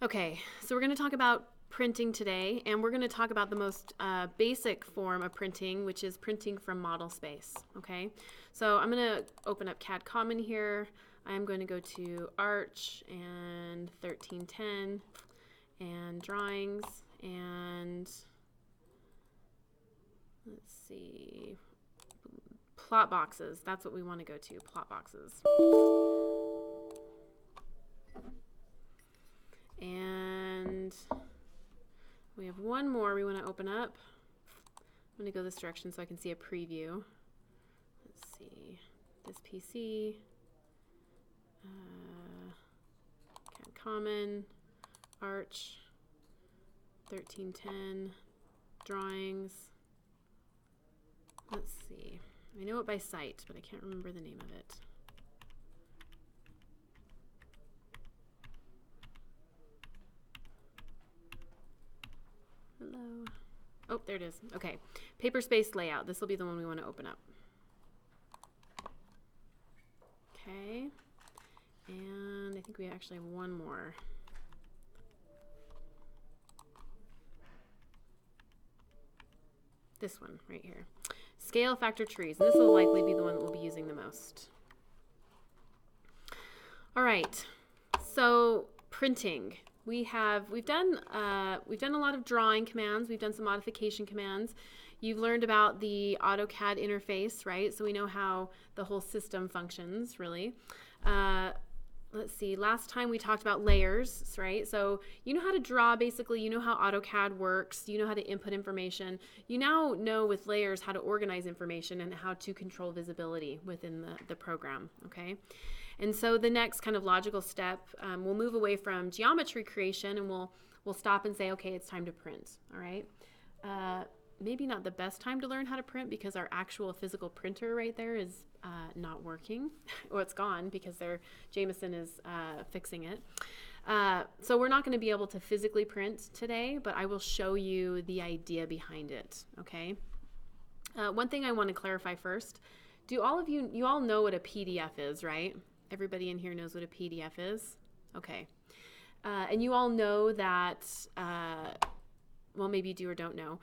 Okay, so we're going to talk about printing today, and we're going to talk about the most basic form of printing, which is printing from model space. Okay, so I'm going to open up CAD Common here. I'm going to go to Arch and 1310 and Drawings, and let's see, plot boxes. That's what we want to go to, plot boxes. And we have one more we want to open up. I'm going to go this direction so I can see a preview. Let's see, this PC, CAD Common, Arch, 1310, Drawings. Let's see, I know it by sight, but I can't remember the name of it. Hello. Oh, there it is. Okay. Paper space layout. This will be the one we want to open up. Okay. And I think we actually have one more. This one right here. Scale factor trees. This will likely be the one that we'll be using the most. All right. So printing. We've done a lot of drawing commands. We've done some modification commands. You've learned about the AutoCAD interface, right? So we know how the whole system functions, really. Let's see, last time we talked about layers, right? So you know how to draw, basically. You know how AutoCAD works. You know how to input information. You now know with layers how to organize information and how to control visibility within the program, okay? And so the next kind of logical step, we'll move away from geometry creation, and we'll stop and say, okay, it's time to print, all right? Maybe not the best time to learn how to print because our actual physical printer right there is not working. Or it's gone because Jameson is fixing it. So we're not going to be able to physically print today, but I will show you the idea behind it, okay? One thing I want to clarify first, do all of you all know what a PDF is, right? Everybody in here knows what a PDF is? Okay. And you all know that, well, maybe you do or don't know,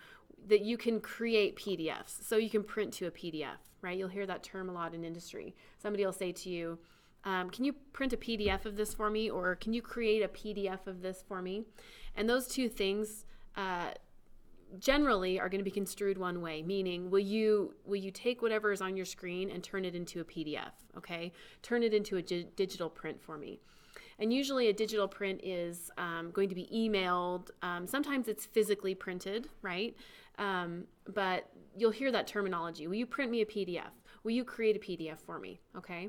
that you can create PDFs. So you can print to a PDF, right? You'll hear that term a lot in industry. Somebody will say to you, can you print a PDF of this for me? Or can you create a PDF of this for me? And those two things generally are going to be construed one way, meaning will you take whatever is on your screen and turn it into a PDF, okay? Turn it into a digital print for me. And usually a digital print is going to be emailed. Sometimes it's physically printed, right? But you'll hear that terminology. Will you print me a PDF? Will you create a PDF for me, okay?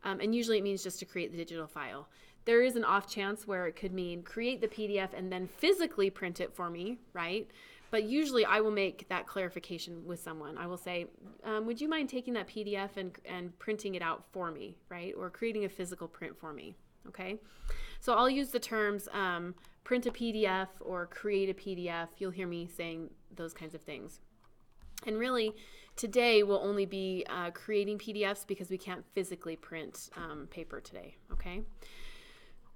And usually it means just to create the digital file. There is an off chance where it could mean create the PDF and then physically print it for me, right? But usually I will make that clarification with someone. I will say, would you mind taking that PDF and printing it out for me, right? Or creating a physical print for me, okay? So I'll use the terms print a PDF or create a PDF. You'll hear me saying those kinds of things. And really, today we'll only be creating PDFs because we can't physically print paper today, okay?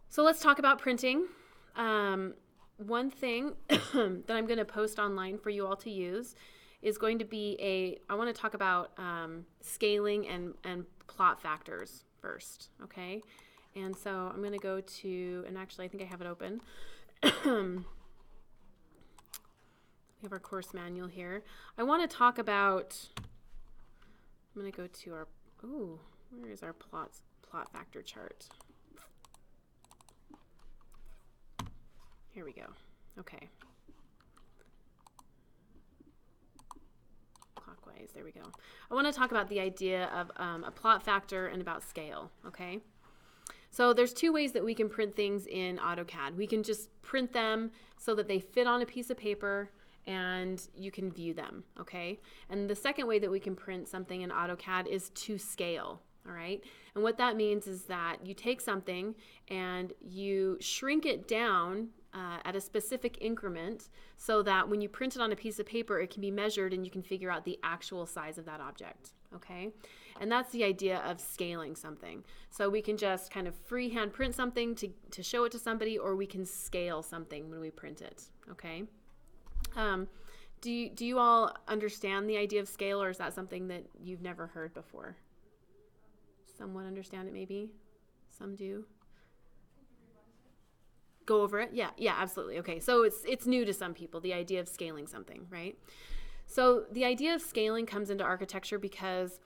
So let's talk about printing. One thing that I'm going to post online for you all to use is going to be I want to talk about scaling and plot factors first, okay? And so I'm going to go to, and actually I think I have it open. We have our course manual here. I want to talk about, I'm going to go to our, where is our plot factor chart? Here we go. Okay. Clockwise, there we go. I want to talk about the idea of a plot factor and about scale, okay? So there's two ways that we can print things in AutoCAD. We can just print them so that they fit on a piece of paper and you can view them, okay? And the second way that we can print something in AutoCAD is to scale, all right? And what that means is that you take something and you shrink it down at a specific increment so that when you print it on a piece of paper, it can be measured and you can figure out the actual size of that object, okay? And that's the idea of scaling something. So we can just kind of freehand print something to show it to somebody, or we can scale something when we print it, okay? Do you all understand the idea of scale, or is that something that you've never heard before? Someone understand it maybe? Some do? Go over it? Yeah, absolutely. Okay, so it's new to some people, the idea of scaling something, right? So the idea of scaling comes into architecture because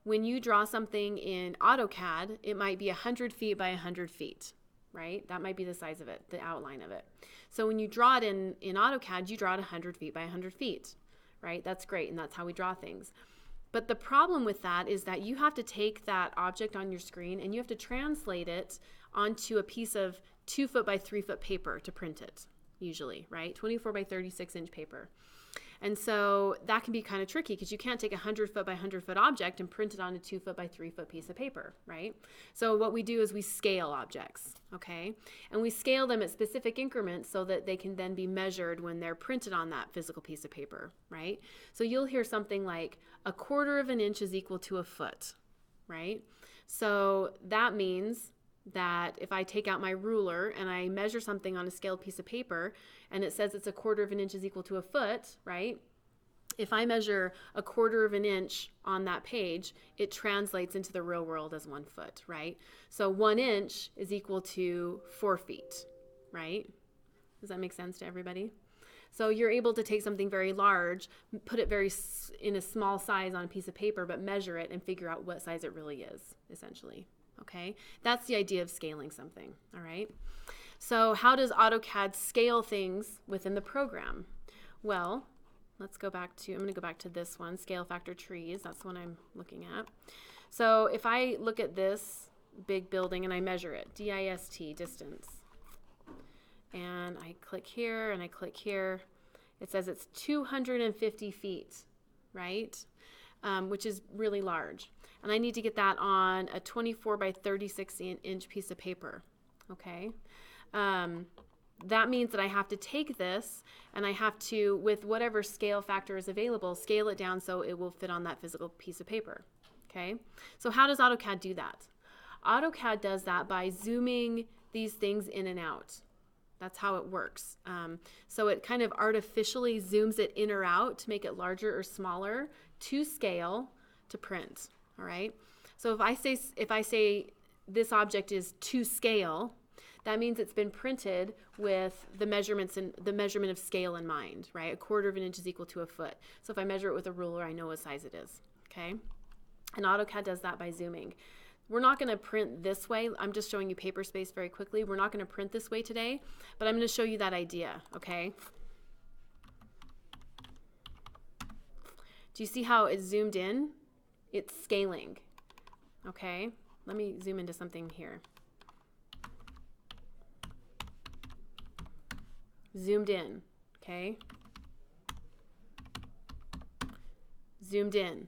when you draw something in AutoCAD, it might be 100 feet by 100 feet, right? That might be the size of it, the outline of it. So when you draw it in AutoCAD, you draw it 100 feet by 100 feet, right? That's great, and that's how we draw things. But the problem with that is that you have to take that object on your screen and you have to translate it onto a piece of 2 foot by 3 foot paper to print it, usually, right? 24 by 36 inch paper. And so that can be kind of tricky because you can't take a 100 foot by 100 foot object and print it on a 2 foot by 3 foot piece of paper, right? So what we do is we scale objects, okay? And we scale them at specific increments so that they can then be measured when they're printed on that physical piece of paper, right? So you'll hear something like 1/4 of an inch is equal to a foot, right? So that means that if I take out my ruler and I measure something on a scaled piece of paper and it says it's 1/4 of an inch is equal to a foot, right? If I measure 1/4 of an inch on that page, it translates into the real world as 1 foot, right? So 1 inch is equal to 4 feet, right? Does that make sense to everybody? So you're able to take something very large, put it in a small size on a piece of paper, but measure it and figure out what size it really is, essentially. Okay, that's the idea of scaling something, all right? So how does AutoCAD scale things within the program? Well, let's go back to, I'm going to go back to this one, scale factor trees. That's the one I'm looking at. So if I look at this big building and I measure it, DIST, distance, and I click here and I click here, it says it's 250 feet, right? Which is really large. And I need to get that on a 24 by 36 inch piece of paper, okay? That means that I have to take this and I have to, with whatever scale factor is available, scale it down so it will fit on that physical piece of paper, okay? So how does AutoCAD do that? AutoCAD does that by zooming these things in and out. That's how it works. So it kind of artificially zooms it in or out to make it larger or smaller to scale to print. All right. So if I say this object is to scale, that means it's been printed with the measurements and the measurement of scale in mind, right? 1/4 of an inch is equal to a foot. So if I measure it with a ruler, I know what size it is. Okay. And AutoCAD does that by zooming. We're not going to print this way. I'm just showing you paper space very quickly. We're not going to print this way today, but I'm going to show you that idea, okay? Do you see how it's zoomed in? It's scaling, okay? Let me zoom into something here. Zoomed in, okay? Zoomed in.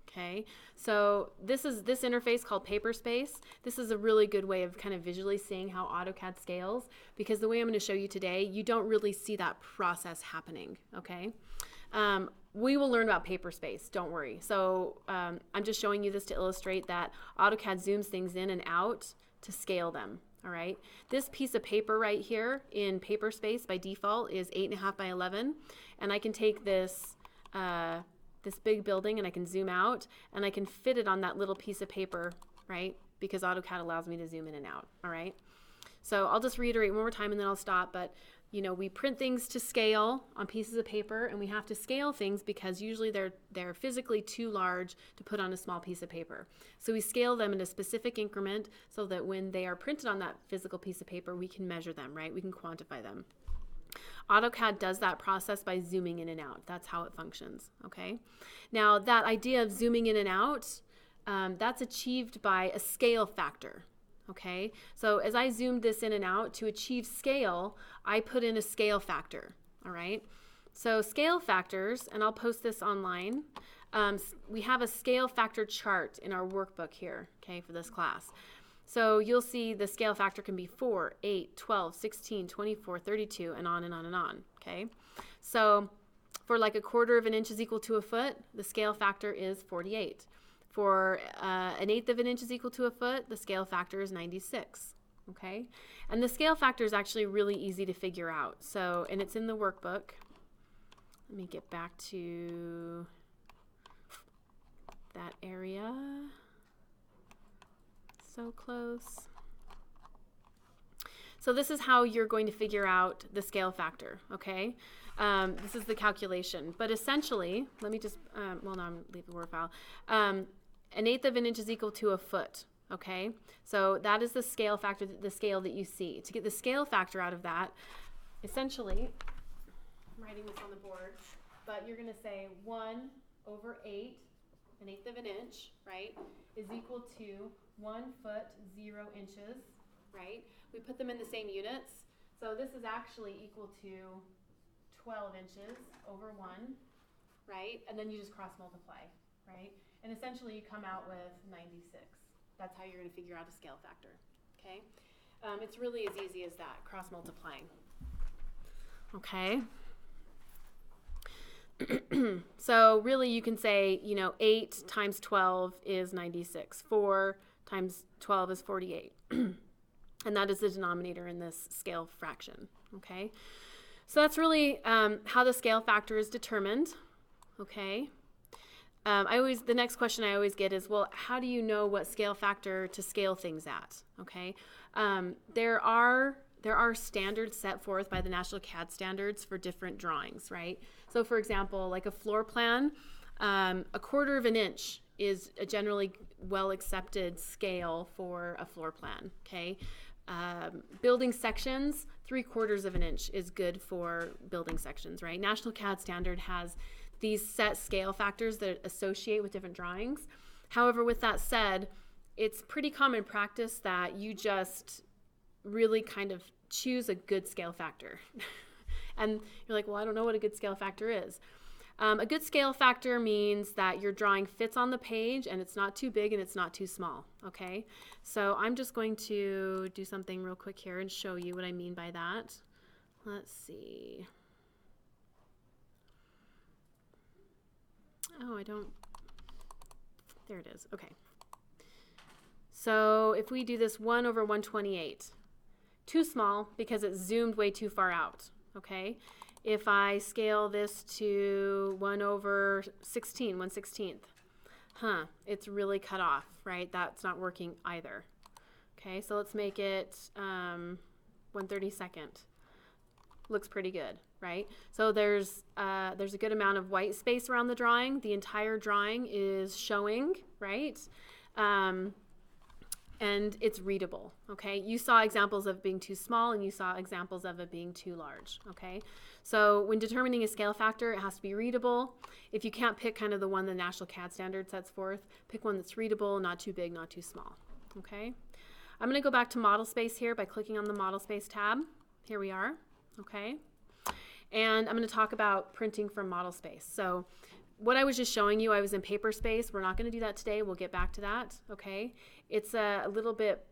Okay, so this interface called paper space. This is a really good way of kind of visually seeing how AutoCAD scales, because the way I'm going to show you today, you don't really see that process happening, okay? We will learn about paper space, don't worry. So I'm just showing you this to illustrate that AutoCAD zooms things in and out to scale them, all right? This piece of paper right here in paper space by default is 8.5 by 11, and I can take this this big building and I can zoom out and I can fit it on that little piece of paper, right? Because AutoCAD allows me to zoom in and out, all right? So I'll just reiterate one more time and then I'll stop, but you know, we print things to scale on pieces of paper and we have to scale things because usually they're physically too large to put on a small piece of paper. So we scale them in a specific increment so that when they are printed on that physical piece of paper, we can measure them, right? We can quantify them. AutoCAD does that process by zooming in and out. That's how it functions, okay? Now, that idea of zooming in and out, that's achieved by a scale factor, okay? So as I zoomed this in and out, to achieve scale, I put in a scale factor, all right? So scale factors, and I'll post this online, we have a scale factor chart in our workbook here, okay, for this class. So you'll see the scale factor can be 4, 8, 12, 16, 24, 32, and on and on and on, okay? So for like 1/4 of an inch is equal to a foot, the scale factor is 48. For 1/8 of an inch is equal to a foot, the scale factor is 96. Okay, and the scale factor is actually really easy to figure out. So, and it's in the workbook. Let me get back to that area. So close. So this is how you're going to figure out the scale factor, okay? This is the calculation. But essentially, let me just, well, no, I'm leaving the Word file. 1/8 of an inch is equal to a foot, okay? So that is the scale factor, the scale that you see. To get the scale factor out of that, essentially, I'm writing this on the board, but you're going to say 1/8, 1/8 of an inch, right, is equal to 1 foot 0 inches, right? We put them in the same units. So this is actually equal to 12 inches over 1, right? And then you just cross multiply, right? And essentially you come out with 96. That's how you're going to figure out a scale factor, okay? It's really as easy as that, cross multiplying. Okay. So really you can say, 8 times 12 is 96. 4 times 12 is 48. And that is the denominator in this scale fraction, okay? So that's really how the scale factor is determined, okay? The next question I always get is, well, how do you know what scale factor to scale things at, okay? There are standards set forth by the National CAD standards for different drawings, right? So for example, like a floor plan, 1/4 of an inch is a generally well accepted scale for a floor plan, okay? Building sections, 3/4 of an inch is good for building sections, right? National CAD standard has these set scale factors that associate with different drawings. However, with that said, it's pretty common practice that you just really kind of choose a good scale factor. And you're like, well, I don't know what a good scale factor is. A good scale factor means that your drawing fits on the page and it's not too big and it's not too small, okay? So I'm just going to do something real quick here and show you what I mean by that. Let's see. Oh, there it is, okay. So if we do this 1/128, too small because it's zoomed way too far out, okay? If I scale this to 1/16, 1/16, it's really cut off, right? That's not working either. Okay, so let's make it 1/32. Looks pretty good, right? So there's a good amount of white space around the drawing. The entire drawing is showing, right? And it's readable, okay? You saw examples of being too small and you saw examples of it being too large, okay? So when determining a scale factor, it has to be readable. If you can't pick kind of the one the National CAD standard sets forth, pick one that's readable, not too big, not too small, okay? I'm gonna go back to model space here by clicking on the model space tab. Here we are, okay? And I'm gonna talk about printing from model space. So what I was just showing you, I was in paper space. We're not going to do that today. We'll get back to that, okay? It's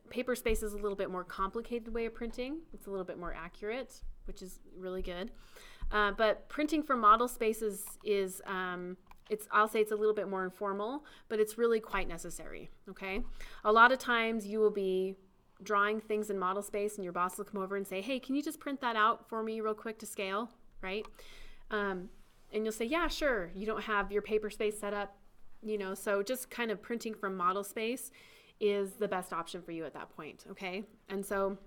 paper space is a little bit more complicated way of printing. It's a little bit more accurate, which is really good. But printing from model space I'll say it's a little bit more informal, but it's really quite necessary, okay? A lot of times you will be drawing things in model space and your boss will come over and say, hey, can you just print that out for me real quick to scale, right? And you'll say, yeah, sure. You don't have your paper space set up, so just kind of printing from model space is the best option for you at that point, okay? And so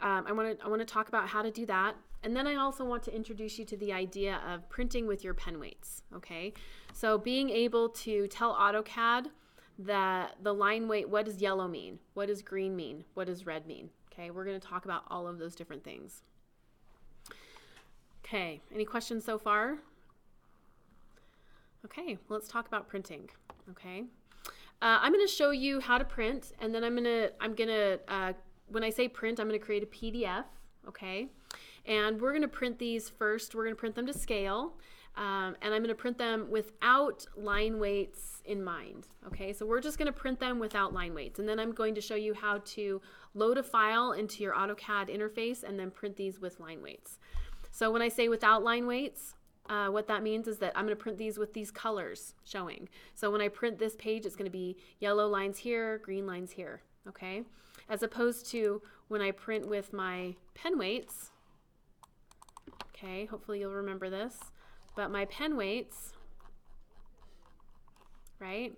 I want to talk about how to do that. And then I also want to introduce you to the idea of printing with your pen weights, okay? So being able to tell AutoCAD that the line weight, what does yellow mean? What does green mean? What does red mean? Okay, we're going to talk about all of those different things. Okay, any questions so far? Okay, let's talk about printing. Okay, I'm going to show you how to print, and then I'm gonna when I say print, I'm going to create a PDF. Okay, and we're going to print these first. We're going to print them to scale, and I'm going to print them without line weights in mind. Okay, so we're just going to print them without line weights, and then I'm going to show you how to load a file into your AutoCAD interface and then print these with line weights. So when I say without line weights, what that means is that I'm going to print these with these colors showing. So when I print this page, it's going to be yellow lines here, green lines here, okay? As opposed to when I print with my pen weights, okay, hopefully you'll remember this, but my pen weights, right?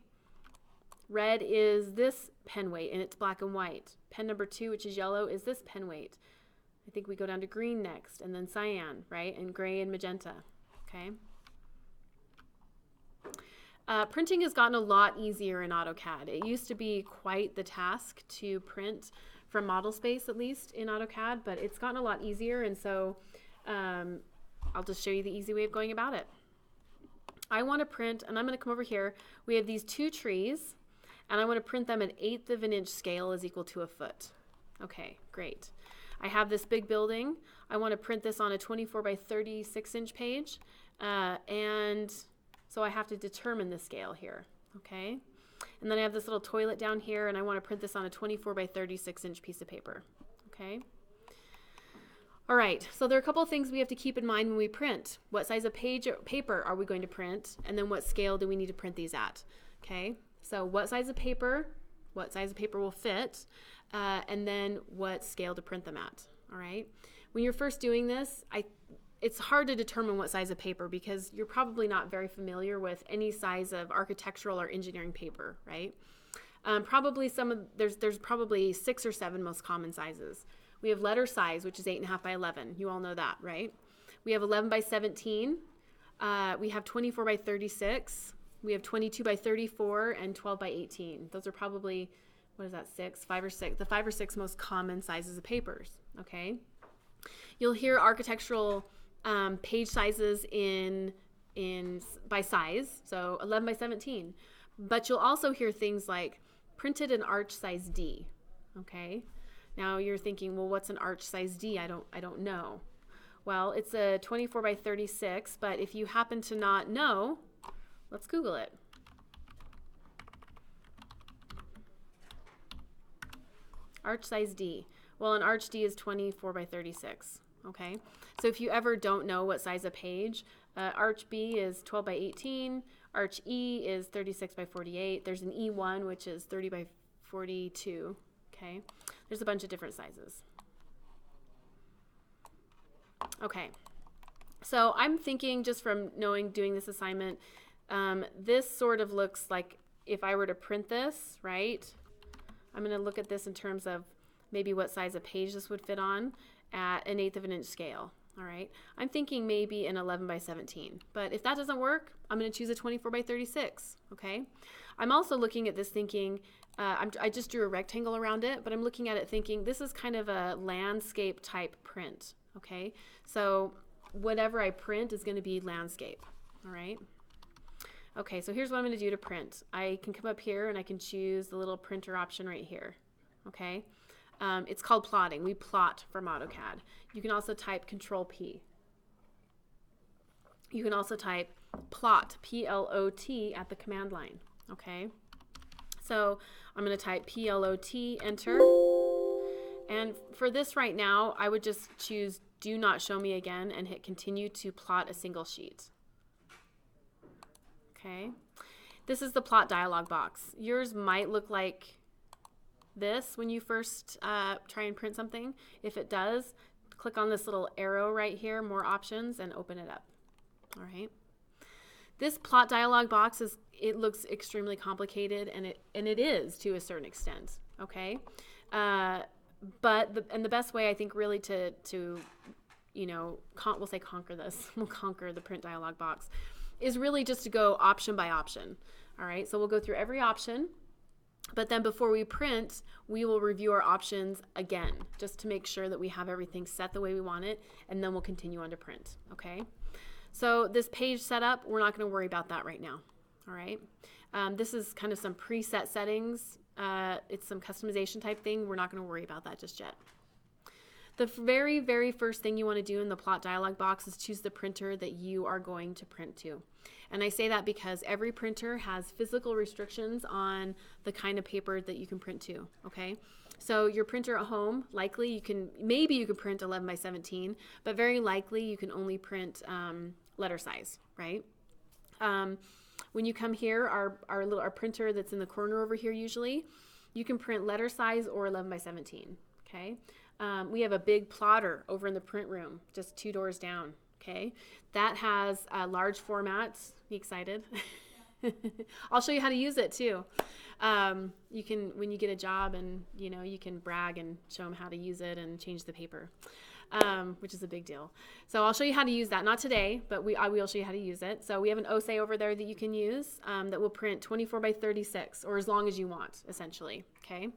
Red is this pen weight and it's black and white. Pen number 2, which is yellow, is this pen weight. I think we go down to green next and then cyan, right? And gray and magenta, okay? Printing has gotten a lot easier in AutoCAD. It used to be quite the task to print from modelspace, at least in AutoCAD, but it's gotten a lot easier, and so I'll just show you the easy way of going about it. I want to print, and I'm going to come over here. We have these 2 trees, and I want to print them at 1/8 of an inch scale is equal to a foot. Okay, great. I have this big building. I want to print this on a 24 by 36 inch page, and so I have to determine the scale here, okay? And then I have this little toilet down here, and I want to print this on a 24 by 36 inch piece of paper, okay? All right, so there are a couple of things we have to keep in mind when we print. What size of paper are we going to print? And then what scale do we need to print these at? Okay, so what size of paper will fit, and then what scale to print them at, all right? When you're first doing this, it's hard to determine what size of paper because you're probably not very familiar with any size of architectural or engineering paper, right? There's probably 6 or 7 most common sizes. We have letter size, which is 8.5 by 11. You all know that, right? We have 11 by 17. We have 24 by 36. We have 22 by 34 and 12 by 18. Those are probably, what is that, 5 or 6? The 5 or 6 most common sizes of papers, okay? You'll hear architectural page sizes by size, so 11 by 17. But you'll also hear things like printed in arch size D, okay? Now you're thinking, well, what's an arch size D? I don't know. Well, it's a 24 by 36, but if you happen to not know, let's Google it. Arch size D. Well, an arch D is 24 by 36, okay? So if you ever don't know what size of page, arch B is 12 by 18, arch E is 36 by 48, there's an E1, which is 30 by 42, okay? There's a bunch of different sizes. Okay, so I'm thinking just from doing this assignment, this sort of looks like if I were to print this, right? I'm going to look at this in terms of maybe what size of page this would fit on at 1/8 of an inch scale. All right, I'm thinking maybe an 11 by 17, but if that doesn't work, I'm going to choose a 24 by 36, okay? I'm also looking at this thinking, I just drew a rectangle around it, but I'm looking at it thinking this is kind of a landscape type print, okay? So whatever I print is going to be landscape, all right? Okay, so here's what I'm going to do to print. I can come up here and I can choose the little printer option right here, okay? It's called plotting. We plot from AutoCAD. You can also type Control P. You can also type plot, P-L-O-T, at the command line, okay? So I'm going to type P-L-O-T, enter. And for this right now, I would just choose Do Not Show Me Again and hit Continue to plot a single sheet. Okay, this is the plot dialog box. Yours might look like this when you first try and print something. If it does, click on this little arrow right here, more options, and open it up. All right. This plot dialog box looks extremely complicated, and it is to a certain extent. Okay, but the best way I think really to we'll say conquer this, we'll conquer the print dialog box, is really just to go option by option. All right, so we'll go through every option, but then before we print, we will review our options again, just to make sure that we have everything set the way we want it, and then we'll continue on to print, okay? So this page setup, we're not gonna worry about that right now, all right? This is kind of some preset settings. It's some customization type thing. We're not gonna worry about that just yet. The very, very first thing you want to do in the plot dialog box is choose the printer that you are going to print to. And I say that because every printer has physical restrictions on the kind of paper that you can print to, okay? So your printer at home, likely maybe you can print 11 by 17, but very likely you can only print letter size, right? When you come here, our printer that's in the corner over here usually, you can print letter size or 11 by 17, okay? We have a big plotter over in the print room, just 2 doors down, okay? That has large formats. Be excited? I'll show you how to use it too. You can, when you get a job and, you know, you can brag and show them how to use it and change the paper. Which is a big deal. So I'll show you how to use that. Not today, but I will show you how to use it. So we have an OSE over there that you can use that will print 24 by 36 or as long as you want, essentially. Okay.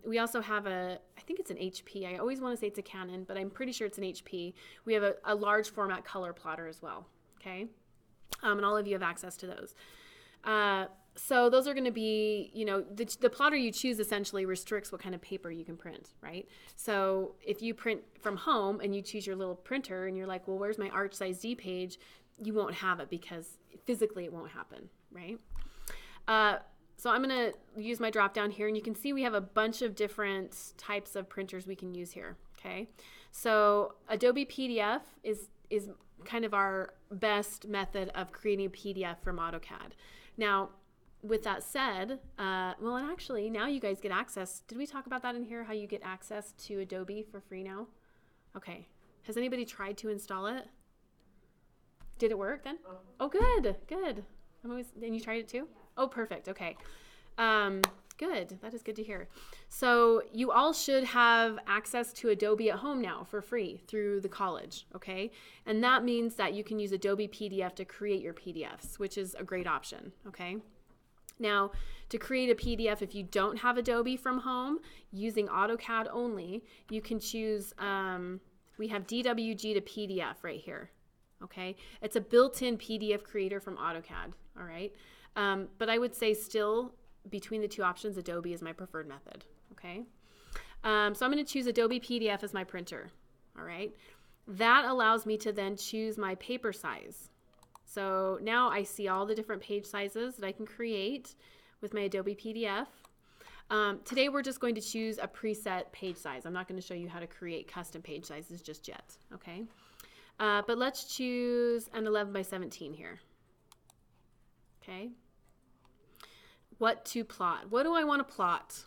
We also have I think it's an HP. I always want to say it's a Canon, but I'm pretty sure it's an HP. We have a large format color plotter as well. Okay. And all of you have access to those. So those are going to be, you know, the plotter you choose essentially restricts what kind of paper you can print, right? So if you print from home and you choose your little printer and you're like, well, where's my Arch size D page? You won't have it because physically it won't happen, right? So I'm going to use my drop down here and you can see we have a bunch of different types of printers we can use here, okay? So Adobe PDF is kind of our best method of creating a PDF from AutoCAD. Now, with that said, well, and actually now you guys get access. Did we talk about that in here? How you get access to Adobe for free now? Okay. Has anybody tried to install it? Did it work then? Oh, good, good. And you tried it too? Oh, perfect. Okay. Good. That is good to hear. So you all should have access to Adobe at home now for free through the college, okay? And that means that you can use Adobe PDF to create your PDFs, which is a great option, okay? Now, to create a PDF, if you don't have Adobe from home, using AutoCAD only, you can choose, we have DWG to PDF right here, okay? It's a built-in PDF creator from AutoCAD, all right? But I would say still, between the two options, Adobe is my preferred method, okay? So I'm going to choose Adobe PDF as my printer, all right? That allows me to then choose my paper size. So now I see all the different page sizes that I can create with my Adobe PDF. Today we're just going to choose a preset page size. I'm not going to show you how to create custom page sizes just yet, okay? But let's choose an 11 by 17 here, okay? What to plot? What do I want to plot?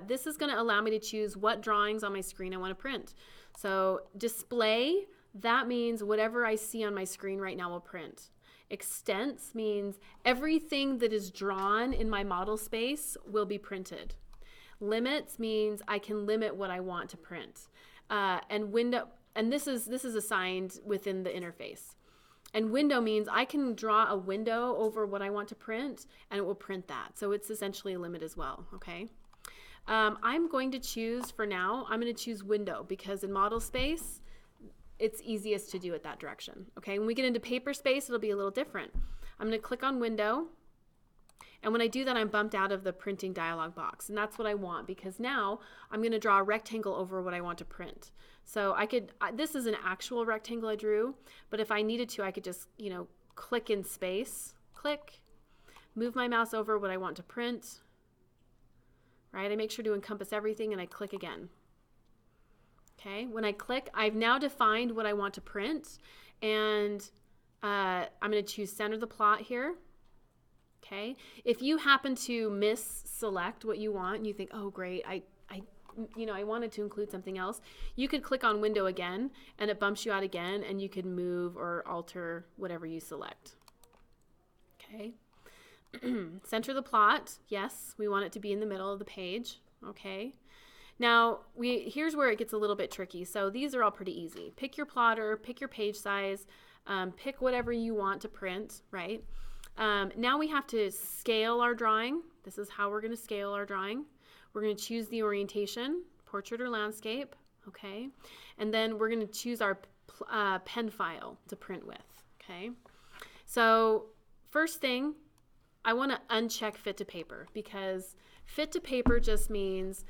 This is going to allow me to choose what drawings on my screen I want to print. So display, that means whatever I see on my screen right now will print. Extents means everything that is drawn in my model space will be printed. Limits means I can limit what I want to print. And window, and this is assigned within the interface. And window means I can draw a window over what I want to print and it will print that. So it's essentially a limit as well, okay? I'm going to choose, for now, I'm going to choose window because in model space, it's easiest to do it that direction, okay? When we get into paper space, it'll be a little different. I'm going to click on window. And when I do that, I'm bumped out of the printing dialog box. And that's what I want because now I'm going to draw a rectangle over what I want to print. So I could, this is an actual rectangle I drew, but if I needed to, I could just, you know, click in space, click, move my mouse over what I want to print, right? I make sure to encompass everything and I click again. Okay, when I click, I've now defined what I want to print and I'm going to choose center the plot here. Okay, if you happen to select what you want and you think, oh great, I wanted to include something else, you could click on window again and it bumps you out again and you can move or alter whatever you select. Okay, center the plot, yes, we want it to be in the middle of the page, okay. Now, here's where it gets a little bit tricky. So these are all pretty easy. Pick your plotter, pick your page size, pick whatever you want to print, right? Now we have to scale our drawing. This is how we're going to scale our drawing. We're going to choose the orientation, portrait or landscape, okay? And then we're going to choose our pen file to print with, okay? So first thing, I want to uncheck fit to paper because fit to paper just means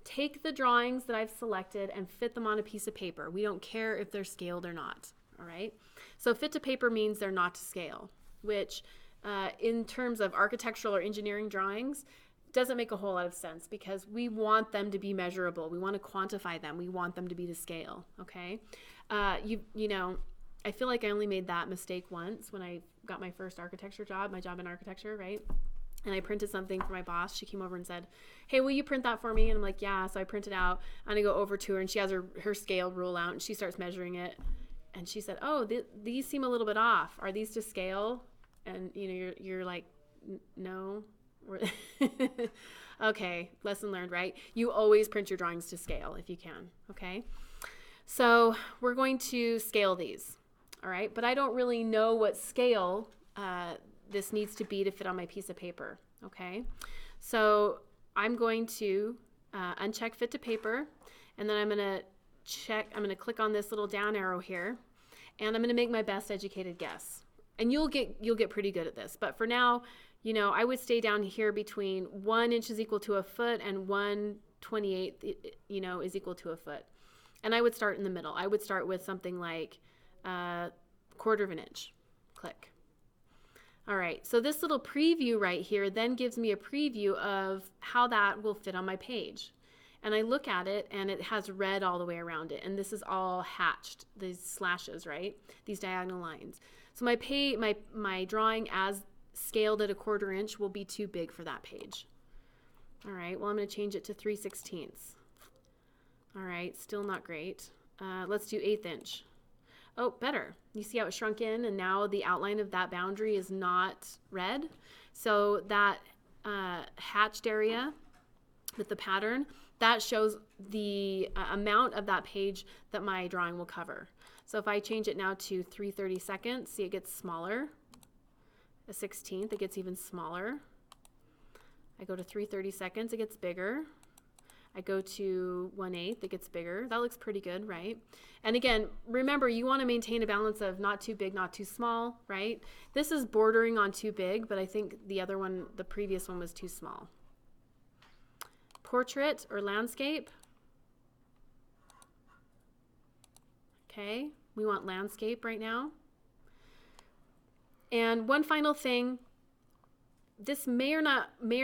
take the drawings that I've selected and fit them on a piece of paper. We don't care if they're scaled or not, all right? So fit to paper means they're not to scale, which in terms of architectural or engineering drawings doesn't make a whole lot of sense because we want them to be measurable. We want to quantify them. We want them to be to scale, okay? You know, I feel like I only made that mistake once when I got my first architecture job, my job in architecture, right? And I printed something for my boss. She came over and said, hey, will you print that for me? And I'm like, yeah. So I print it out, and I go over to her, and she has her scale rule out, and she starts measuring it. And she said, oh, these seem a little bit off. Are these to scale? And, you know, you're like, no. Okay, lesson learned, right? You always print your drawings to scale if you can, okay? So we're going to scale these, all right? But I don't really know what scale this needs to be to fit on my piece of paper, okay? So I'm going to uncheck fit to paper, and then I'm going to click on this little down arrow here, and I'm going to make my best educated guess. And you'll get pretty good at this. But for now, you know, I would stay down here between 1 inch is equal to a foot and 1/28, you know, is equal to a foot. And I would start in the middle. I would start with something like 1/4 of an inch. Click. All right, so this little preview right here then gives me a preview of how that will fit on my page. And I look at it, and it has red all the way around it. And this is all hatched, these slashes, right? These diagonal lines. So my drawing as scaled at 1/4 inch will be too big for that page. All right, well, I'm going to change it to 3/16. All right, still not great. Let's do 1/8 inch. Oh, better. You see how it shrunk in, and now the outline of that boundary is not red. So that hatched area with the pattern, that shows the amount of that page that my drawing will cover. So if I change it now to 3/32, see, it gets smaller. 1/16, it gets even smaller. I go to 3/32, it gets bigger. I go to 1/8, it gets bigger. That looks pretty good, right? And again, remember, you want to maintain a balance of not too big, not too small, right? This is bordering on too big, but I think the other one, the previous one, was too small. Portrait or landscape. Okay, we want landscape right now. And one final thing, this may or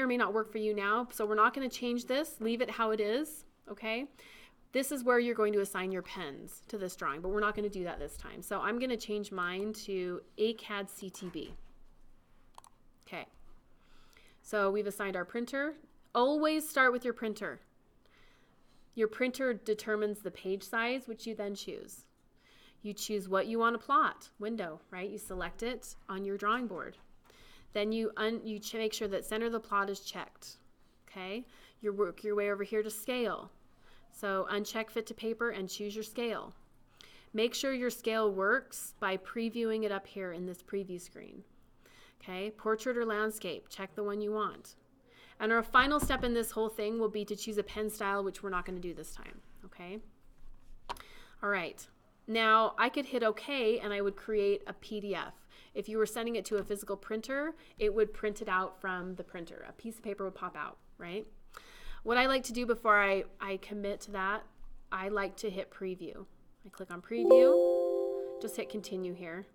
may not work for you now, so we're not going to change this. Leave it how it is, okay? This is where you're going to assign your pens to this drawing, but we're not going to do that this time. So I'm going to change mine to ACAD CTB. Okay, so we've assigned our printer. Always start with your printer. Your printer determines the page size, which you then choose. You choose what you want to plot, window, right? You select it on your drawing board. Then you make sure that center of the plot is checked, okay? You work your way over here to scale. So uncheck fit to paper and choose your scale. Make sure your scale works by previewing it up here in this preview screen, okay? Portrait or landscape, check the one you want. And our final step in this whole thing will be to choose a pen style, which we're not going to do this time, okay? All right. Now, I could hit OK, and I would create a PDF. If you were sending it to a physical printer, it would print it out from the printer. A piece of paper would pop out, right? What I like to do before I commit to that, I like to hit preview. I click on preview, just hit continue here,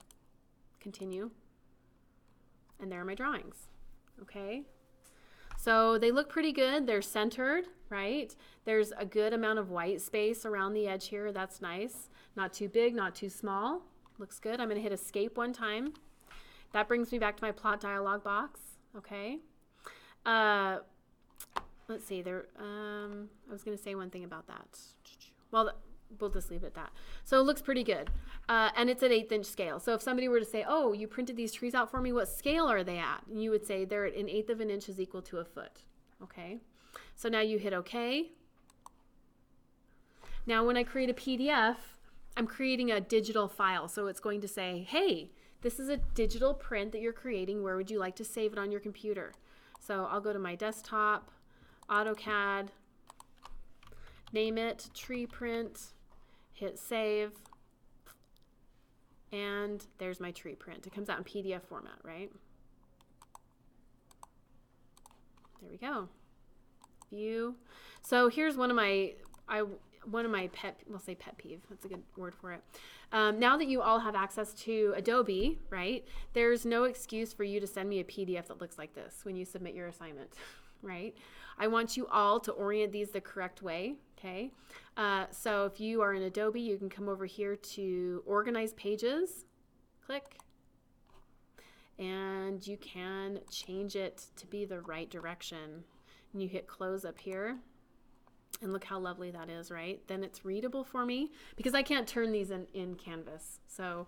continue, and there are my drawings, okay? So they look pretty good. They're centered, right? There's a good amount of white space around the edge here. That's nice. Not too big, not too small. Looks good. I'm going to hit escape one time. That brings me back to my plot dialog box, okay? Let's see. I was going to say one thing about that. Well, we'll just leave it at that. So it looks pretty good. And it's at 1/8 inch scale. So if somebody were to say, oh, you printed these trees out for me, what scale are they at? And you would say they're at 1/8 of an inch is equal to a foot. Okay. So now you hit OK. Now when I create a PDF, I'm creating a digital file. So it's going to say, hey, this is a digital print that you're creating. Where would you like to save it on your computer? So I'll go to my desktop, AutoCAD, name it, tree print, hit save, and there's my tree print. It comes out in PDF format, right? There we go. View. So here's one of my pet, we'll say pet peeve, that's a good word for it. Now that you all have access to Adobe, right, there's no excuse for you to send me a PDF that looks like this when you submit your assignment, right? I want you all to orient these the correct way, okay? So if you are in Adobe, you can come over here to Organize Pages, click, and you can change it to be the right direction. And you hit close up here, and look how lovely that is, right? Then it's readable for me because I can't turn these in Canvas. So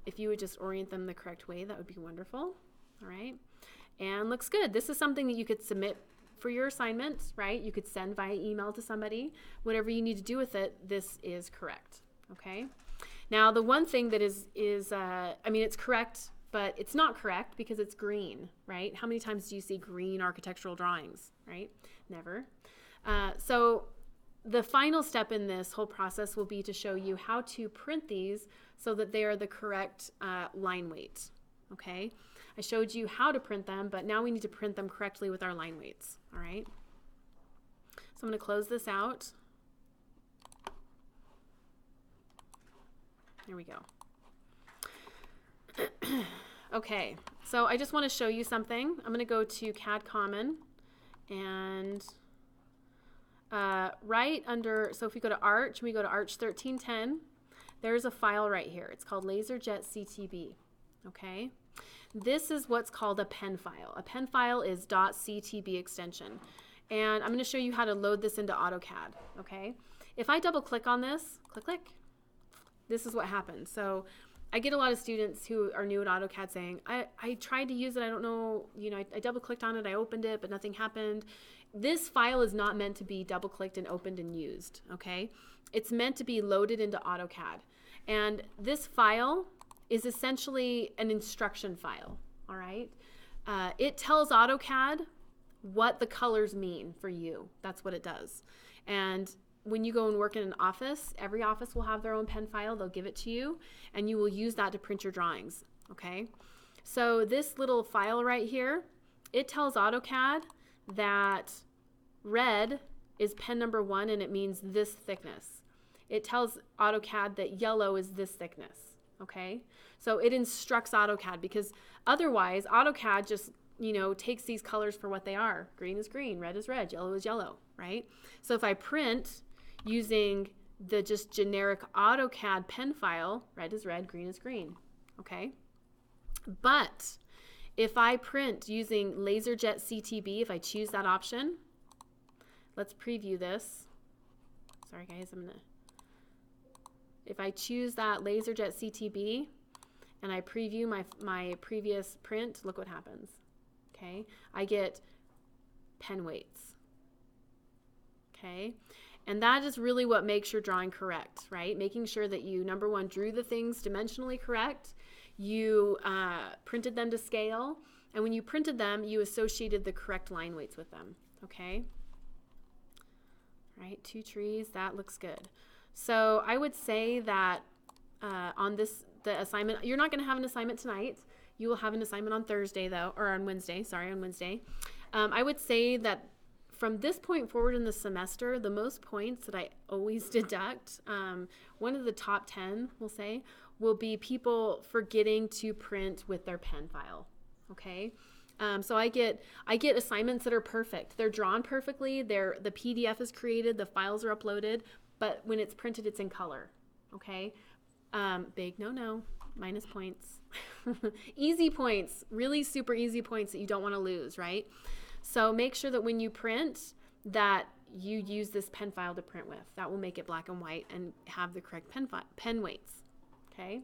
if you would just orient them the correct way, that would be wonderful. All right, and looks good. This is something that you could submit for your assignment, right? You could send via email to somebody. Whatever you need to do with it, this is correct, okay? Now, the one thing that I mean, it's correct, but it's not correct because it's green, right? How many times do you see green architectural drawings, right? Never. So the final step in this whole process will be to show you how to print these so that they are the correct line weight, okay? I showed you how to print them, but now we need to print them correctly with our line weights, all right? So I'm going to close this out. There we go. Okay, so I just want to show you something. I'm going to go to CAD Common, and right under, so if we go to Arch, we go to Arch 1310, there's a file right here. It's called LaserJet CTB, okay? This is what's called a pen file. A pen file is .ctb extension. And I'm going to show you how to load this into AutoCAD, okay? If I double click on this, click, click, this is what happens. So I get a lot of students who are new at AutoCAD saying, I tried to use it, I don't know, you know, I double clicked on it, I opened it, but nothing happened. This file is not meant to be double clicked and opened and used, okay? It's meant to be loaded into AutoCAD. And this file is essentially an instruction file, all right? It tells AutoCAD what the colors mean for you. That's what it does. And when you go and work in an office, every office will have their own pen file. They'll give it to you, and you will use that to print your drawings, okay? So this little file right here, it tells AutoCAD that red is pen number 1, and it means this thickness. It tells AutoCAD that yellow is this thickness. Okay, so it instructs AutoCAD, because otherwise AutoCAD just, you know, takes these colors for what they are. Green is green, red is red, yellow is yellow, right? So if I print using the just generic AutoCAD pen file, red is red, green is green, okay? But if I print using LaserJet CTB, if I choose that option, let's preview this. Sorry guys, if I choose that LaserJet CTB and I preview my previous print, look what happens, okay? I get pen weights, okay? And that is really what makes your drawing correct, right? Making sure that you, number one, drew the things dimensionally correct, you printed them to scale, and when you printed them, you associated the correct line weights with them, okay? Right, 2 trees, that looks good. So I would say that on the assignment, you're not going to have an assignment tonight. You will have an assignment on Thursday, though, or on Wednesday. Sorry, on Wednesday. I would say that from this point forward in the semester, the most points that I always deduct, one of the top 10, we'll say, will be people forgetting to print with their pen file. Okay. So I get assignments that are perfect. They're drawn perfectly. The PDF is created. The files are uploaded. But when it's printed, it's in color, okay? Big no, minus points. Easy points, really super easy points that you don't want to lose, right? So make sure that when you print that you use this pen file to print with. That will make it black and white and have the correct pen weights, okay?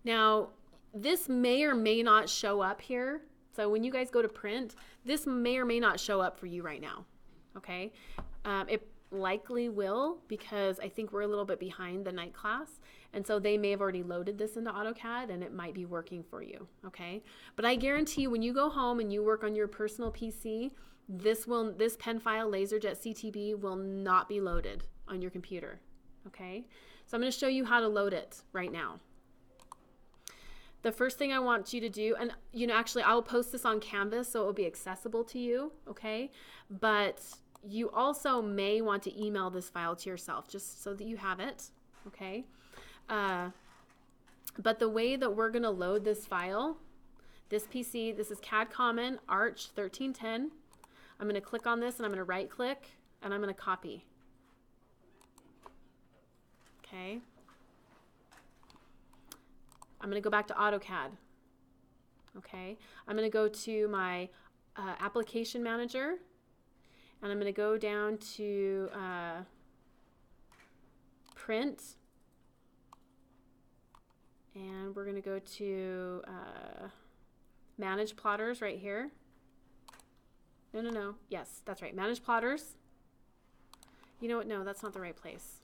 Now, this may or may not show up here. So when you guys go to print, this may or may not show up for you right now, okay? It likely will, because I think we're a little bit behind the night class, and so they may have already loaded this into AutoCAD and it might be working for you, okay? But I guarantee you, when you go home and you work on your personal PC, this pen file, LaserJet CTB, will not be loaded on your computer, okay? So I'm going to show you how to load it right now. The first thing I want you to do, and you know, actually I'll post this on Canvas so it will be accessible to you, okay? But you also may want to email this file to yourself just so that you have it, okay? But the way that we're going to load this file, This PC, this is CAD Common Arch 1310. I'm going to click on this and I'm going to right click and I'm going to copy. Okay. I'm going to go back to AutoCAD. Okay. I'm going to go to my application manager and I'm going to go down to print, and we're going to go to manage plotters right here. No. Yes, that's right. Manage plotters. You know what? No, that's not the right place.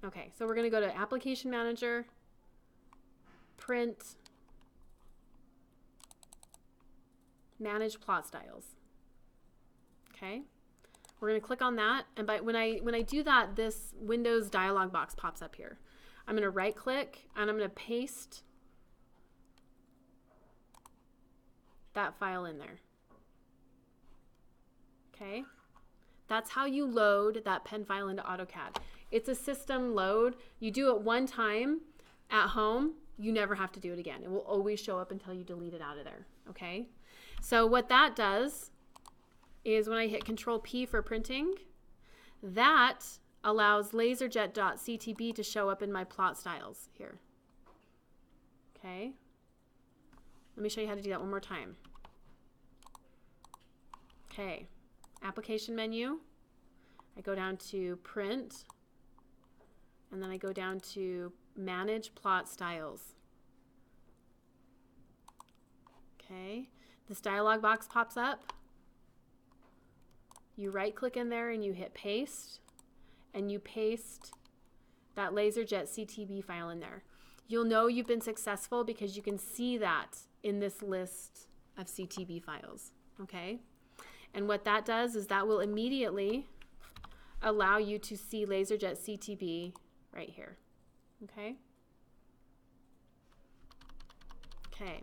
Okay, so we're going to go to application manager, print, manage plot styles. Okay. We're going to click on that, and when I do that, this Windows dialog box pops up here. I'm going to right click and I'm going to paste that file in there. Okay. That's how you load that pen file into AutoCAD. It's a system load. You do it one time at home, you never have to do it again. It will always show up until you delete it out of there. Okay. So what that does is when I hit Control P for printing, that allows laserjet.ctb to show up in my plot styles here. Okay. Let me show you how to do that one more time. Okay. Application menu. I go down to print, and then I go down to manage plot styles. Okay. This dialog box pops up. You right click in there and you hit paste, and you paste that laserjet CTB file in there. You'll know you've been successful because you can see that in this list of CTB files. Okay. And what that does is that will immediately allow you to see laserjet CTB right here. Okay. Okay.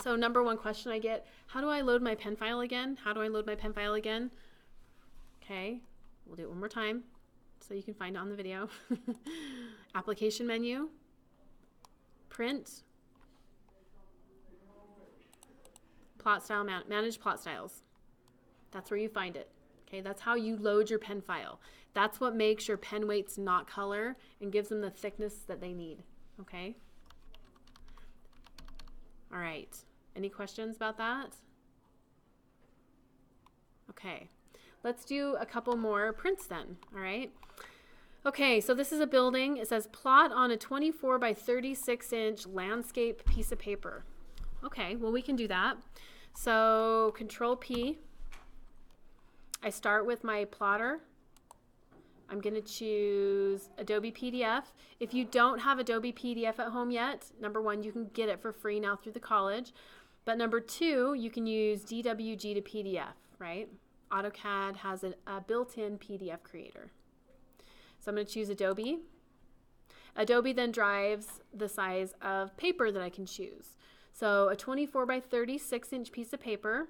So number one question I get, how do I load my pen file again? How do I load my pen file again? Okay, we'll do it one more time so you can find it on the video. Application menu, print, plot style, manage plot styles. That's where you find it. Okay, that's how you load your pen file. That's what makes your pen weights not color and gives them the thickness that they need. Okay. All right. Any questions about that? Okay. Let's do a couple more prints then. All right. Okay, so this is a building. It says plot on a 24 by 36 inch landscape piece of paper. Okay, well we can do that. So Control P. I start with my plotter. I'm going to choose Adobe PDF. If you don't have Adobe PDF at home yet, number one, you can get it for free now through the college. But number two, you can use DWG to PDF, right? AutoCAD has a built-in PDF creator. So I'm going to choose Adobe. Adobe then drives the size of paper that I can choose. So a 24 by 36 inch piece of paper,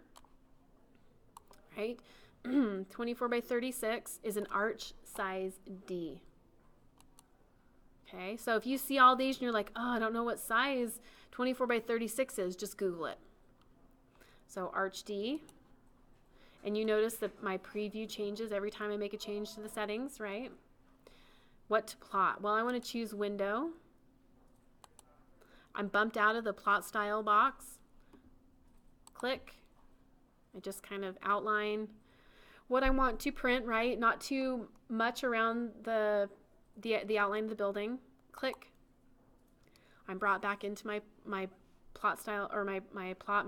right? 24 by 36 is an arch size D. Okay, so if you see all these and you're like, oh, I don't know what size 24 by 36 is, just Google it. So arch D. And you notice that my preview changes every time I make a change to the settings, right? What to plot? Well, I want to choose window. I'm bumped out of the plot style box. Click. I just kind of outline what I want to print, right? Not too much around the outline of the building. Click. I'm brought back into my plot style, or my plot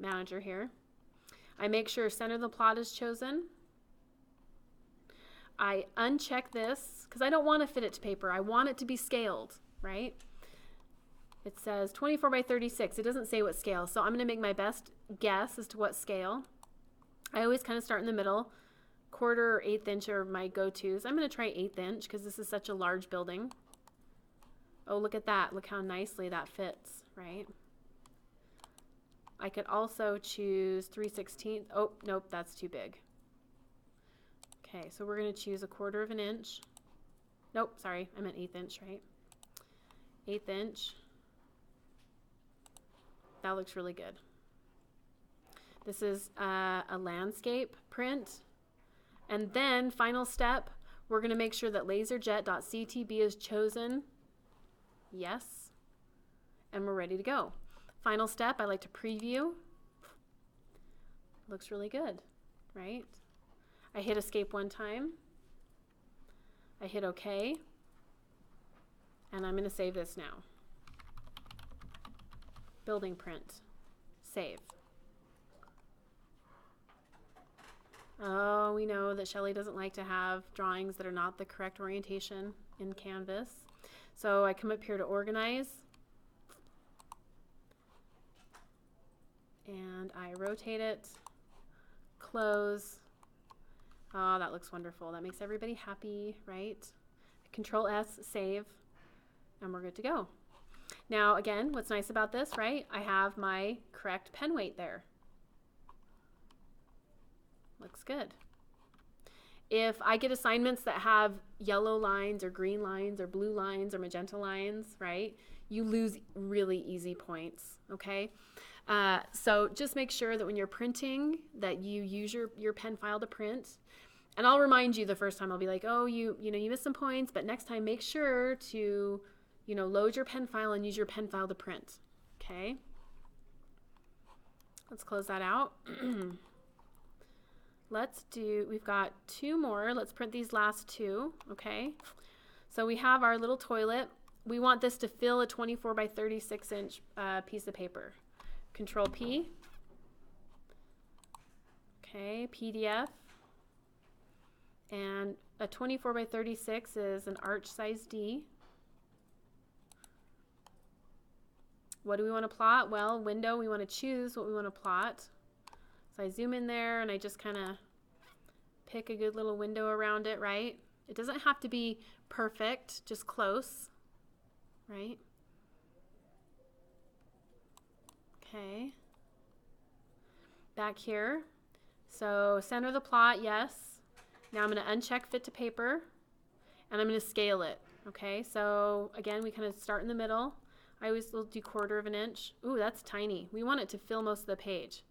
manager here. I make sure center of the plot is chosen. I uncheck this because I don't want to fit it to paper. I want it to be scaled, right? It says 24 by 36. It doesn't say what scale, so I'm going to make my best guess as to what scale. I always kind of start in the middle. Quarter or eighth inch are my go-tos. I'm going to try eighth inch because this is such a large building. Oh, look at that. Look how nicely that fits, right? I could also choose 3/16. Oh, nope, that's too big. Okay, so we're going to choose a quarter of an inch. Nope, sorry, I meant eighth inch, right? Eighth inch. That looks really good. This is a landscape print. And then final step, we're going to make sure that laserjet.ctb is chosen. Yes. And we're ready to go. Final step, I like to preview. Looks really good, right? I hit escape one time. I hit OK. And I'm going to save this now. Building print. Save. Oh, we know that Shelley doesn't like to have drawings that are not the correct orientation in Canvas. So I come up here to organize. And I rotate it. Close. Oh, that looks wonderful. That makes everybody happy, right? Control S, save, and we're good to go. Now, again, what's nice about this, right? I have my correct pen weight there. Looks good. If I get assignments that have yellow lines or green lines or blue lines or magenta lines, right, you lose really easy points, okay? So just make sure that when you're printing that you use your pen file to print. And I'll remind you the first time. I'll be like, oh, you missed some points, but next time make sure to, load your pen file and use your pen file to print, okay? Let's close that out. We've got two more. Let's print these last two, okay? So we have our little toilet. We want this to fill a 24 by 36 inch piece of paper. Control P. Okay, PDF. And a 24 by 36 is an arch size D. What do we want to plot? Well, window, we want to choose what we want to plot. So I zoom in there and I just kind of pick a good little window around it, right? It doesn't have to be perfect, just close, right? Okay. Back here. So center the plot, yes. Now I'm going to uncheck fit to paper and I'm going to scale it. Okay, so again, we kind of start in the middle. I always will do 1/4 of an inch. Ooh, that's tiny. We want it to fill most of the page.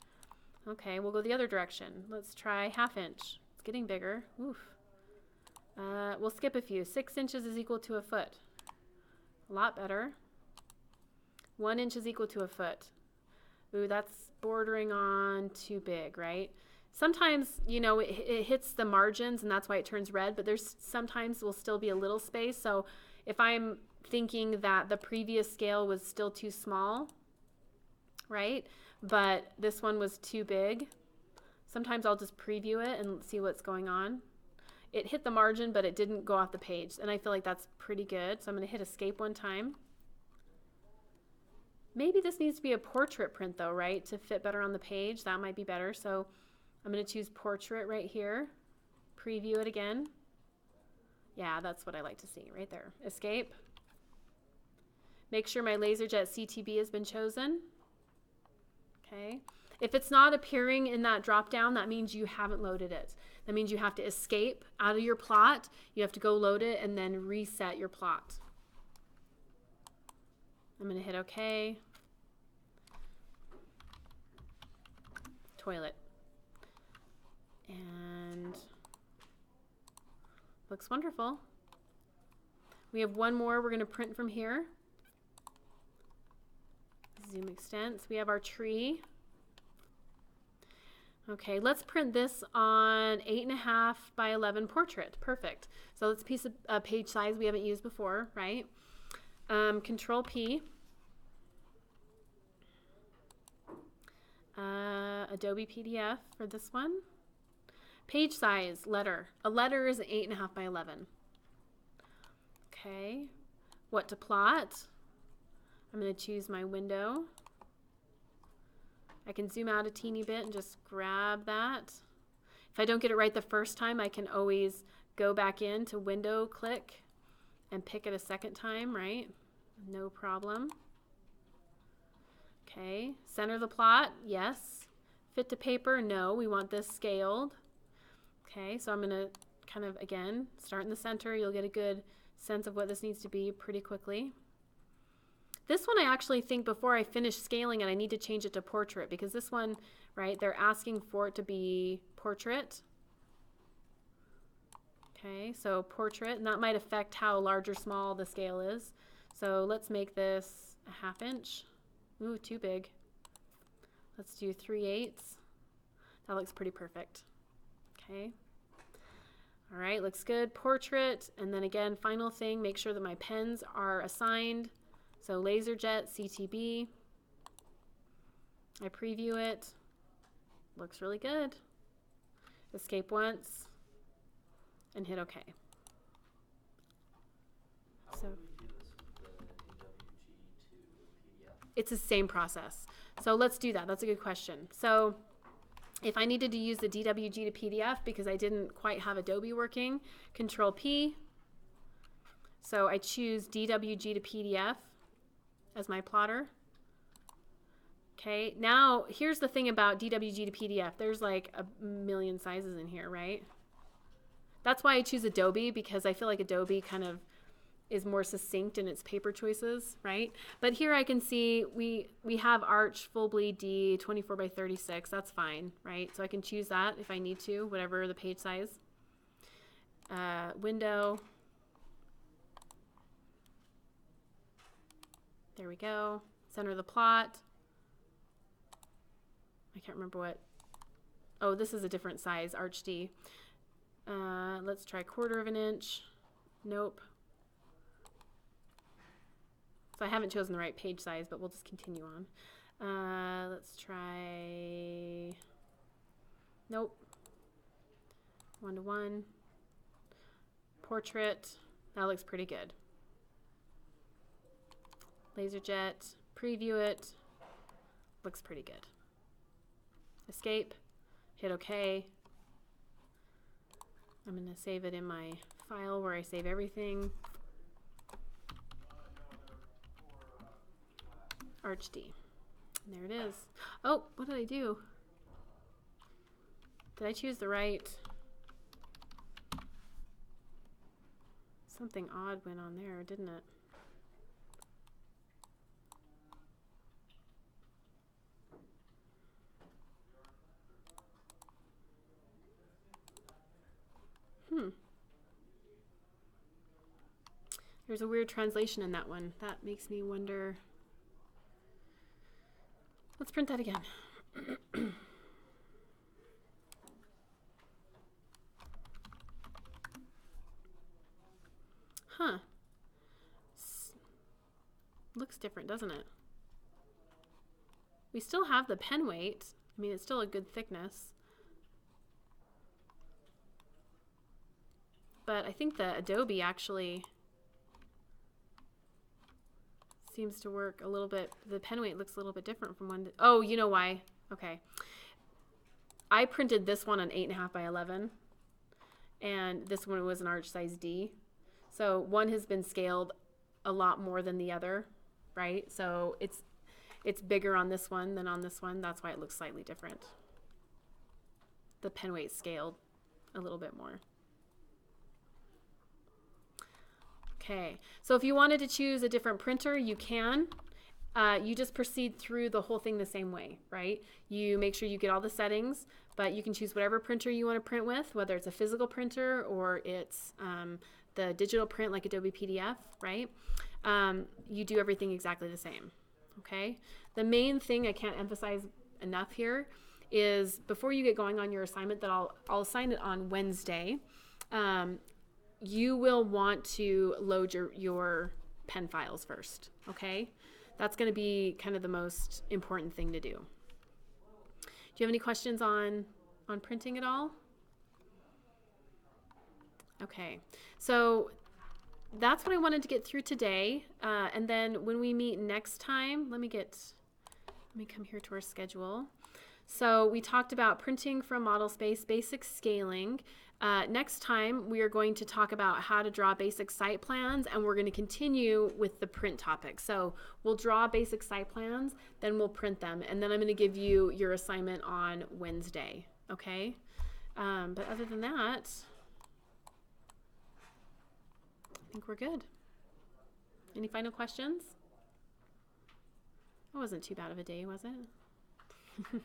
Okay, we'll go the other direction. Let's try 1/2 inch. It's getting bigger. Oof. We'll skip a few. 6 inches is equal to a foot. A lot better. 1 inch is equal to a foot. Ooh, that's bordering on too big, right? Sometimes, it hits the margins and that's why it turns red, but there's sometimes will still be a little space. So if I'm thinking that the previous scale was still too small, right? But this one was too big. Sometimes I'll just preview it and see what's going on. It hit the margin, but it didn't go off the page. And I feel like that's pretty good. So I'm going to hit escape one time. Maybe this needs to be a portrait print though, right? To fit better on the page. That might be better. So I'm going to choose portrait right here. Preview it again. Yeah, that's what I like to see right there. Escape. Make sure my LaserJet CTB has been chosen. Okay. If it's not appearing in that drop down, that means you haven't loaded it. That means you have to escape out of your plot. You have to go load it and then reset your plot. I'm going to hit OK. Toilet. And looks wonderful. We have one more we're going to print from here. Zoom extents. We have our tree. Okay, let's print this on 8.5 by 11 portrait. Perfect. So it's a piece of page size we haven't used before, right? Control P. Adobe PDF for this one. Page size, letter. A letter is 8.5 by 11. Okay, what to plot? I'm going to choose my window. I can zoom out a teeny bit and just grab that. If I don't get it right the first time, I can always go back into window, click, and pick it a second time, right? No problem. Okay, center the plot, yes. Fit to paper, no, we want this scaled. Okay, so I'm going to kind of, again, start in the center. You'll get a good sense of what this needs to be pretty quickly. This one I actually think before I finish scaling it, I need to change it to portrait, because this one, right, they're asking for it to be portrait. Okay, so portrait, and that might affect how large or small the scale is. So let's make this a 1/2 inch. Ooh, too big. Let's do 3/8. That looks pretty perfect. Okay. All right, looks good. Portrait, and then again, final thing, make sure that my pens are assigned. So LaserJet, CTB. I preview it. Looks really good. Escape once and hit OK. So it's the same process. So let's do that. That's a good question. So if I needed to use the DWG to PDF because I didn't quite have Adobe working, Control P. So I choose DWG to PDF as my plotter. Okay, now here's the thing about DWG to PDF. There's like a million sizes in here, right? That's why I choose Adobe, because I feel like Adobe kind of is more succinct in its paper choices, right? But here I can see we have Arch full bleed D 24 by 36. That's fine, right? So I can choose that if I need to, whatever the page size. Window. There we go. Center the plot. I can't remember what. Oh, this is a different size, Arch D. Let's try 1/4 inch. Nope. So I haven't chosen the right page size, but we'll just continue on. Let's try. Nope. 1:1. Portrait. That looks pretty good. LaserJet. Preview it. Looks pretty good. Escape. Hit OK. I'm going to save it in my file where I save everything. Arch D. And there it is. Oh, what did I do? Did I choose the right? Something odd went on there, didn't it? There's a weird translation in that one. That makes me wonder. Let's print that again. Huh. Looks different, doesn't it? We still have the pen weight. I mean, it's still a good thickness. But I think the Adobe actually seems to work a little bit. The pen weight looks a little bit different from one. Oh, you know why? Okay. I printed this one on 8.5 by 11, and this one was an Arch size D. So one has been scaled a lot more than the other, right? So it's bigger on this one than on this one. That's why it looks slightly different. The pen weight scaled a little bit more. Okay, so if you wanted to choose a different printer, you can. You just proceed through the whole thing the same way, right? You make sure you get all the settings, but you can choose whatever printer you want to print with, whether it's a physical printer or it's the digital print like Adobe PDF, right? You do everything exactly the same, okay? The main thing I can't emphasize enough here is before you get going on your assignment that I'll assign it on Wednesday, you will want to load your pen files first, okay? That's going to be kind of the most important thing to do. Do you have any questions on printing at all? Okay, so that's what I wanted to get through today. And then when we meet next time, let me come here to our schedule. So we talked about printing from modelspace, basic scaling. Next time, we are going to talk about how to draw basic site plans, and we're going to continue with the print topic. So we'll draw basic site plans, then we'll print them, and then I'm going to give you your assignment on Wednesday, okay? But other than that, I think we're good. Any final questions? That wasn't too bad of a day, was it?